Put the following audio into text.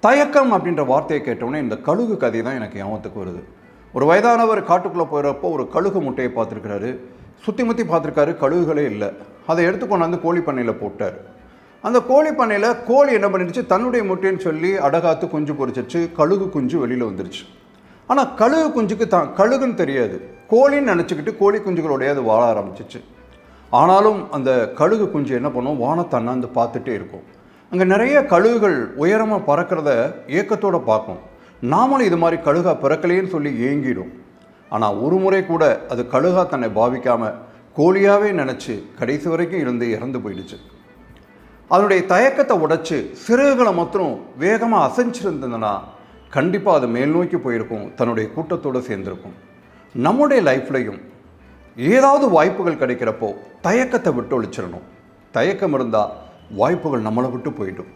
தயக்கம் அப்படின்ற வார்த்தையை கேட்டவுடனே இந்த கழுகு கதை தான் எனக்கு ஞாபகத்துக்கு வருது. ஒரு வயதானவர் காட்டுக்குள்ளே போகிறப்போ ஒரு கழுகு முட்டையை பார்த்துருக்கிறாரு. சுற்றி முற்றி பார்த்துருக்காரு, கழுகுகளே இல்லை. அதை எடுத்துக்கொண்டாந்து கோழி பண்ணையில் போட்டார். அந்த கோழி பண்ணையில் கோழி என்ன பண்ணிடுச்சு, தன்னுடைய முட்டைன்னு சொல்லி அடகாத்து குஞ்சு பொரிச்சிச்சு. கழுகு குஞ்சு வெளியில் வந்துருச்சு. ஆனால் கழுகு குஞ்சுக்கு தான் கழுகுன்னு தெரியாது, கோழின்னு நினச்சிக்கிட்டு கோழி குஞ்சுகளோடைய அது வாழ ஆரம்பிச்சிச்சு. ஆனாலும் அந்த கழுகு குஞ்சு என்ன பண்ணும், வானத்தை அண்ணாந்து பார்த்துட்டே இருக்கும். அங்கே நிறைய கழுகுகள் உயரமாக பறக்கிறத ஏக்கத்தோடு பார்க்கும். நாமளும் இது மாதிரி கழுகா பிறக்கலையேன்னு சொல்லி ஏங்கிடும். ஆனால் ஒரு முறை கூட அது கழுகா தன்னை பாவிக்காமல் கோழியாகவே நினச்சி கடைசி வரைக்கும் இருந்து இறந்து போயிடுச்சு. அதனுடைய தயக்கத்தை உடைச்சி சிறகுகளை மாத்திரம் வேகமாக அசைஞ்சிருந்ததுன்னா கண்டிப்பாக அது மேல் நோக்கி போயிருக்கும், தன்னுடைய கூட்டத்தோடு சேர்ந்துருக்கும். நம்முடைய லைஃப்லையும் ஏதாவது வாய்ப்புகள் கிடைக்கிறப்போ தயக்கத்தை விட்டு ஒழிச்சிடணும். தயக்கம் இருந்தால் வாய்ப்புகள் நம்மளை விட்டு போயிடும்.